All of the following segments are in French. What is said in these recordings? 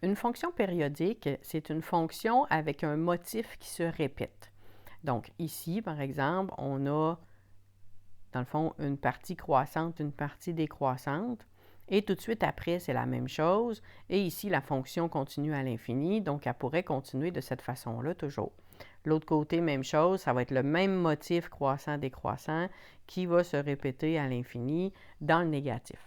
Une fonction périodique, c'est une fonction avec un motif qui se répète. Donc ici, par exemple, on a, dans le fond, une partie croissante, une partie décroissante. Et tout de suite après, c'est la même chose. Et ici, la fonction continue à l'infini, donc elle pourrait continuer de cette façon-là toujours. L'autre côté, même chose, ça va être le même motif croissant-décroissant qui va se répéter à l'infini dans le négatif.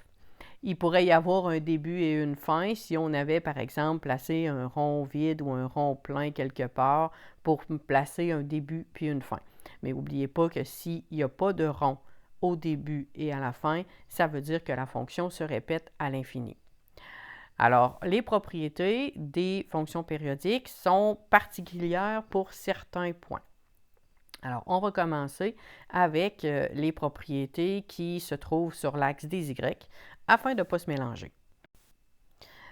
Il pourrait y avoir un début et une fin si on avait, par exemple, placé un rond vide ou un rond plein quelque part pour placer un début puis une fin. Mais n'oubliez pas que s'il n'y a pas de rond au début et à la fin, ça veut dire que la fonction se répète à l'infini. Alors, les propriétés des fonctions périodiques sont particulières pour certains points. Alors, on va commencer avec les propriétés qui se trouvent sur l'axe des Y afin de ne pas se mélanger.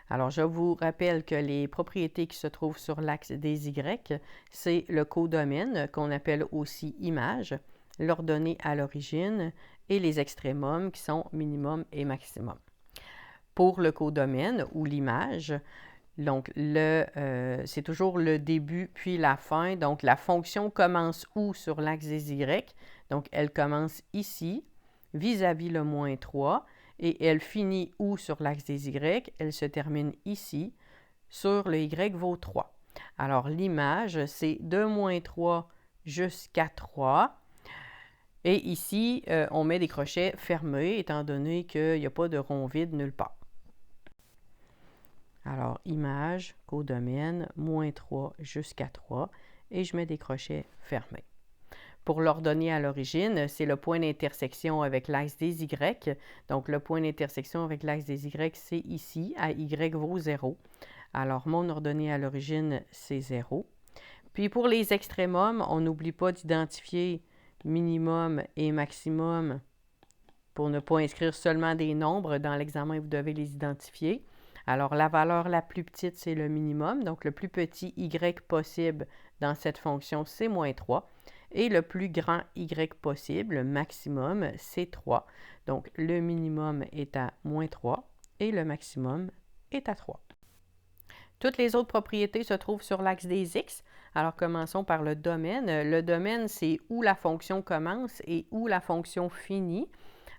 Alors, je vous rappelle que les propriétés qui se trouvent sur l'axe des Y, c'est le codomaine qu'on appelle aussi image, l'ordonnée à l'origine et les extrémums qui sont minimum et maximum. Pour le codomaine ou l'image, donc c'est toujours le début puis la fin. Donc la fonction commence où sur l'axe des Y? Donc elle commence ici, vis-à-vis le moins 3, et elle finit où sur l'axe des Y? Elle se termine ici, sur le Y vaut 3. Alors l'image, c'est de moins 3 jusqu'à 3. Et ici, on met des crochets fermés, étant donné qu'il n'y a pas de rond vide nulle part. Alors, image, codomaine, moins 3 jusqu'à 3, et je mets des crochets fermés. Pour l'ordonnée à l'origine, c'est le point d'intersection avec l'axe des Y. Donc, le point d'intersection avec l'axe des Y, c'est ici, à Y vaut 0. Alors, mon ordonnée à l'origine, c'est 0. Puis, pour les extrémums, on n'oublie pas d'identifier minimum et maximum pour ne pas inscrire seulement des nombres. Dans l'examen, vous devez les identifier. Alors, la valeur la plus petite, c'est le minimum. Donc, le plus petit y possible dans cette fonction, c'est moins 3. Et le plus grand y possible, le maximum, c'est 3. Donc, le minimum est à moins 3 et le maximum est à 3. Toutes les autres propriétés se trouvent sur l'axe des X. Alors, commençons par le domaine. Le domaine, c'est où la fonction commence et où la fonction finit.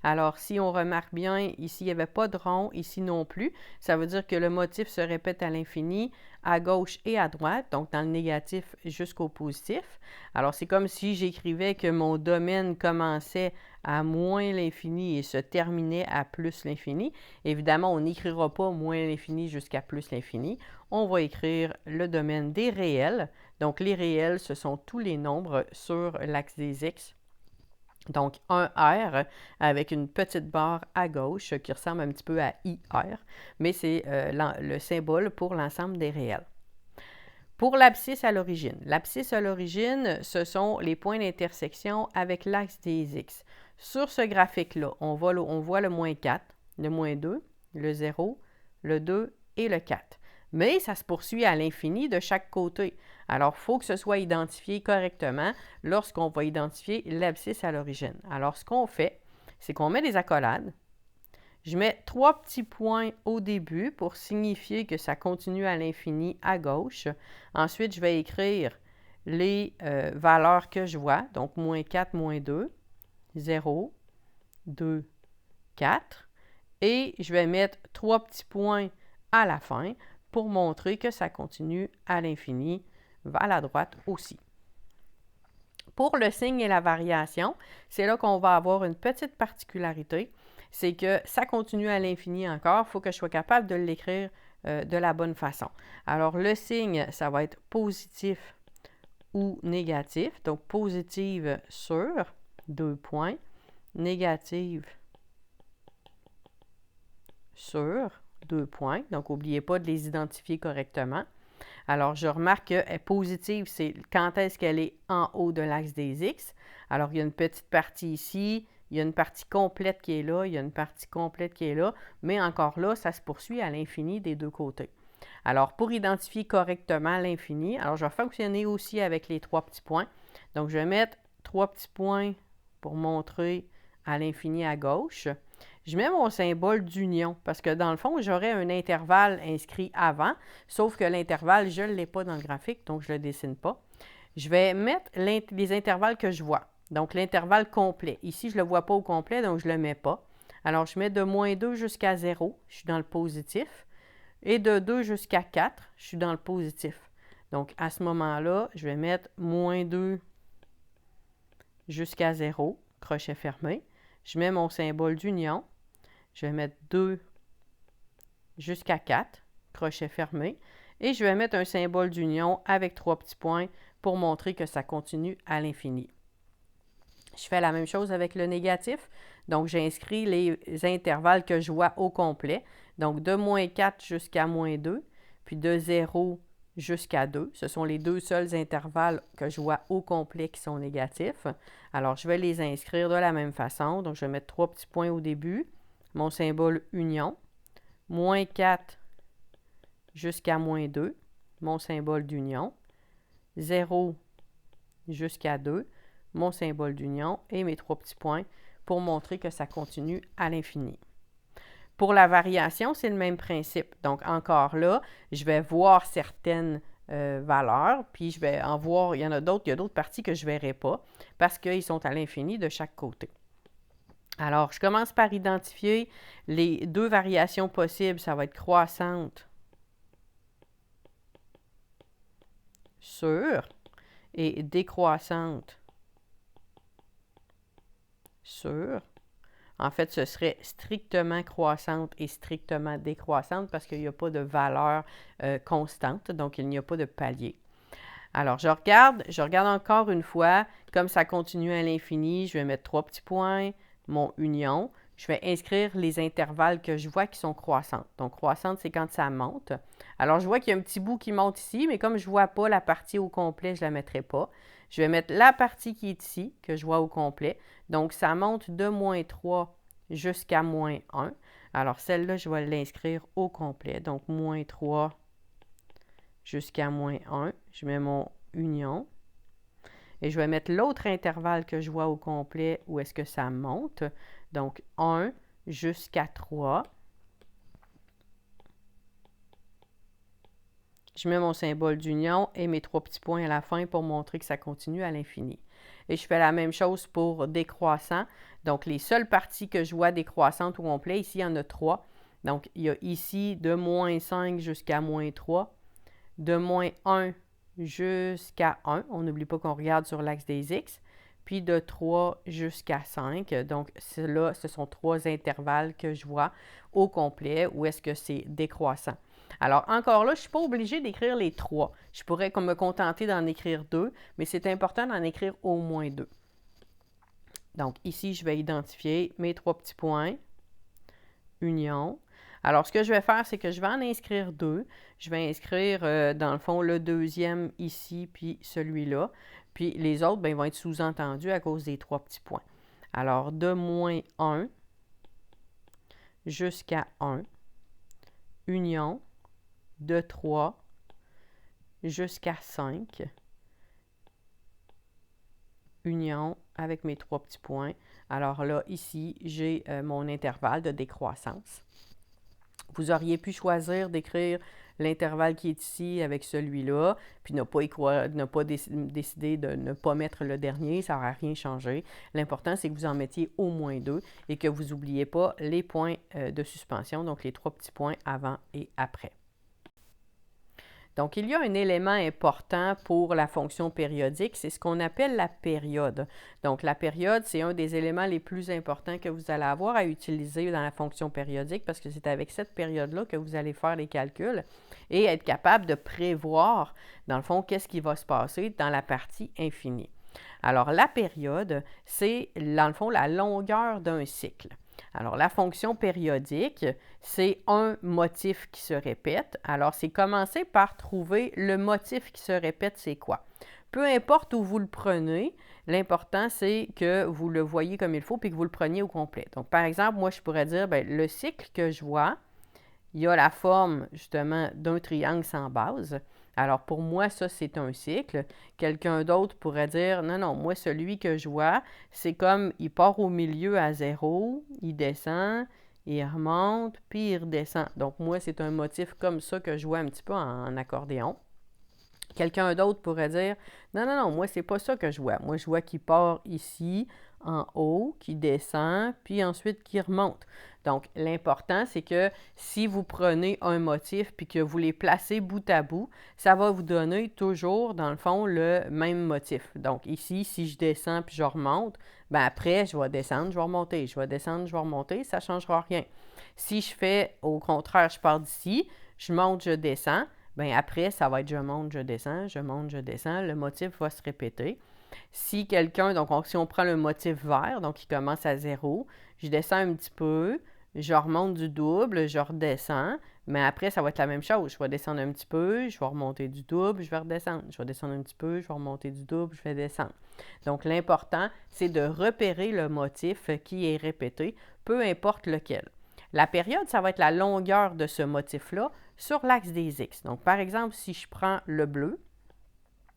Alors, si on remarque bien, ici, il n'y avait pas de rond, ici non plus. Ça veut dire que le motif se répète à l'infini, à gauche et à droite, donc dans le négatif jusqu'au positif. Alors, c'est comme si j'écrivais que mon domaine commençait à moins l'infini et se terminait à plus l'infini. Évidemment, on n'écrira pas moins l'infini jusqu'à plus l'infini. On va écrire le domaine des réels. Donc, les réels, ce sont tous les nombres sur l'axe des X. Donc, un R avec une petite barre à gauche qui ressemble un petit peu à IR, mais c'est le symbole pour l'ensemble des réels. Pour l'abscisse à l'origine, ce sont les points d'intersection avec l'axe des X. Sur ce graphique-là, on voit le moins 4, le moins 2, le 0, le 2 et le 4. Mais ça se poursuit à l'infini de chaque côté. Alors, il faut que ce soit identifié correctement lorsqu'on va identifier l'abscisse à l'origine. Alors, ce qu'on fait, c'est qu'on met des accolades. Je mets 3 petits points au début pour signifier que ça continue à l'infini à gauche. Ensuite, je vais écrire les valeurs que je vois. Donc, moins 4, moins 2, 0, 2, 4. Et je vais mettre 3 petits points à la fin pour montrer que ça continue à l'infini, vers la droite aussi. Pour le signe et la variation, c'est là qu'on va avoir une petite particularité, c'est que ça continue à l'infini encore, il faut que je sois capable de l'écrire de la bonne façon. Alors, le signe, ça va être positif ou négatif, donc positive sur, 2 points, négative sur, 2 points. Donc, n'oubliez pas de les identifier correctement. Alors, je remarque que positive, c'est quand est-ce qu'elle est en haut de l'axe des X. Alors, il y a une petite partie ici, il y a une partie complète qui est là, il y a une partie complète qui est là, mais encore là, ça se poursuit à l'infini des deux côtés. Alors, pour identifier correctement l'infini, alors je vais fonctionner aussi avec les 3 petits points. Donc, je vais mettre 3 petits points pour montrer à l'infini à gauche. je mets mon symbole d'union parce que dans le fond, j'aurais un intervalle inscrit avant, sauf que l'intervalle, je ne l'ai pas dans le graphique, donc je ne le dessine pas. Je vais mettre les intervalles que je vois. Donc, l'intervalle complet. Ici, je ne le vois pas au complet, donc je ne le mets pas. Alors, je mets de moins 2 jusqu'à 0, je suis dans le positif. Et de 2 jusqu'à 4, je suis dans le positif. Donc, à ce moment-là, je vais mettre moins 2 jusqu'à 0, crochet fermé. Je mets mon symbole d'union. Je vais mettre 2 jusqu'à 4, crochet fermé. Et je vais mettre un symbole d'union avec 3 petits points pour montrer que ça continue à l'infini. Je fais la même chose avec le négatif. Donc, j'inscris les intervalles que je vois au complet. Donc, de moins 4 jusqu'à moins 2, puis de 0 jusqu'à 2. Ce sont les deux seuls intervalles que je vois au complet qui sont négatifs. Alors, je vais les inscrire de la même façon. Donc, je vais mettre 3 petits points au début. Mon symbole union. Moins 4 jusqu'à moins 2. Mon symbole d'union. 0 jusqu'à 2. Mon symbole d'union et mes 3 petits points pour montrer que ça continue à l'infini. Pour la variation, c'est le même principe. Donc, encore là, je vais voir certaines valeurs, puis je vais en voir, il y a d'autres parties que je ne verrai pas parce qu'ils sont à l'infini de chaque côté. Alors, je commence par identifier les deux variations possibles. Ça va être croissante sur et décroissante sur. En fait, ce serait strictement croissante et strictement décroissante parce qu'il n'y a pas de valeur constante, donc il n'y a pas de palier. Alors, je regarde encore une fois, comme ça continue à l'infini, je vais mettre 3 petits points, mon union. Je vais inscrire les intervalles que je vois qui sont croissantes. Donc, croissante, c'est quand ça monte. Alors, je vois qu'il y a un petit bout qui monte ici, mais comme je ne vois pas la partie au complet, je ne la mettrai pas. Je vais mettre la partie qui est ici, que je vois au complet. Donc, ça monte de moins 3 jusqu'à moins 1. Alors, celle-là, je vais l'inscrire au complet. Donc, moins 3 jusqu'à moins 1. Je mets mon union. Et je vais mettre l'autre intervalle que je vois au complet où est-ce que ça monte. Donc, 1 jusqu'à 3. Je mets mon symbole d'union et mes 3 petits points à la fin pour montrer que ça continue à l'infini. Et je fais la même chose pour décroissant. Donc, les seules parties que je vois décroissantes au complet, ici, il y en a 3. Donc, il y a ici de moins 5 jusqu'à moins 3, de moins 1 jusqu'à 1. On n'oublie pas qu'on regarde sur l'axe des X. Puis de 3 jusqu'à 5. Donc, là, ce sont 3 intervalles que je vois au complet où est-ce que c'est décroissant. Alors, encore là, je ne suis pas obligée d'écrire les 3. Je pourrais me contenter d'en écrire 2, mais c'est important d'en écrire au moins 2. Donc, ici, je vais identifier mes 3 petits points, union. Alors, ce que je vais faire, c'est que je vais en inscrire 2. Je vais inscrire, dans le fond, le deuxième ici, puis celui-là. Puis les autres, bien, ils vont être sous-entendus à cause des 3 petits points. Alors, de moins 1 jusqu'à 1, union, de 3 jusqu'à 5, union avec mes 3 petits points. Alors là, ici, j'ai mon intervalle de décroissance. Vous auriez pu choisir d'écrire l'intervalle qui est ici avec celui-là, puis ne pas décider de ne pas mettre le dernier, ça n'aura rien changé. L'important, c'est que vous en mettiez au moins 2 et que vous n'oubliez pas les points de suspension, donc les 3 petits points avant et après. Donc, il y a un élément important pour la fonction périodique, c'est ce qu'on appelle la période. Donc, la période, c'est un des éléments les plus importants que vous allez avoir à utiliser dans la fonction périodique parce que c'est avec cette période-là que vous allez faire les calculs et être capable de prévoir, dans le fond, qu'est-ce qui va se passer dans la partie infinie. Alors, la période, c'est, dans le fond, la longueur d'un cycle. Alors, la fonction périodique, c'est un motif qui se répète. Alors, c'est commencer par trouver le motif qui se répète, c'est quoi? Peu importe où vous le prenez, l'important, c'est que vous le voyez comme il faut puis que vous le preniez au complet. Donc, par exemple, moi, je pourrais dire, bien, le cycle que je vois, il y a la forme, justement, d'un triangle sans base. Alors, pour moi, ça, c'est un cycle. Quelqu'un d'autre pourrait dire, non, non, moi, celui que je vois, c'est comme, il part au milieu à 0, il descend, il remonte, puis il redescend. Donc, moi, c'est un motif comme ça que je vois un petit peu en accordéon. Quelqu'un d'autre pourrait dire, non, non, non, moi, c'est pas ça que je vois. Moi, je vois qu'il part ici, en haut, qui descend, puis ensuite qui remonte. Donc, l'important, c'est que si vous prenez un motif puis que vous les placez bout à bout, ça va vous donner toujours, dans le fond, le même motif. Donc, ici, si je descends puis je remonte, bien après, je vais descendre, je vais remonter, je vais descendre, je vais remonter, ça ne changera rien. Si je fais, au contraire, je pars d'ici, je monte, je descends, bien après, ça va être je monte, je descends, je monte, je descends, le motif va se répéter. Si quelqu'un, donc si on prend le motif vert, donc il commence à 0, je descends un petit peu, je remonte du double, je redescends, mais après, ça va être la même chose. Je vais descendre un petit peu, je vais remonter du double, je vais redescendre. Je vais descendre un petit peu, je vais remonter du double, je vais descendre. Donc, l'important, c'est de repérer le motif qui est répété, peu importe lequel. La période, ça va être la longueur de ce motif-là sur l'axe des X. Donc, par exemple, si je prends le bleu,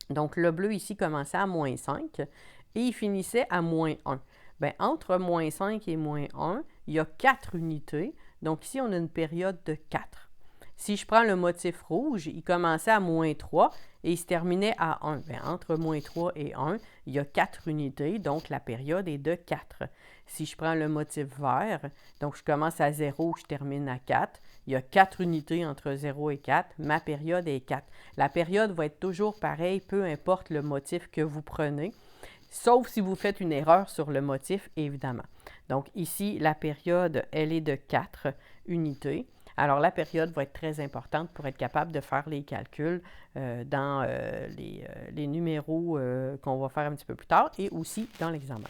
donc le bleu ici commençait à moins 5 et il finissait à moins 1. Bien, entre moins 5 et moins 1, il y a 4 unités. Donc ici, on a une période de 4. Si je prends le motif rouge, il commençait à moins 3 et il se terminait à 1. Bien, entre moins 3 et 1, il y a 4 unités, donc la période est de 4. Si je prends le motif vert, donc je commence à 0, je termine à 4. Il y a 4 unités entre 0 et 4. Ma période est 4. La période va être toujours pareille, peu importe le motif que vous prenez, sauf si vous faites une erreur sur le motif, évidemment. Donc ici, la période, elle est de 4 unités. Alors, la période va être très importante pour être capable de faire les calculs dans les numéros qu'on va faire un petit peu plus tard et aussi dans l'examen.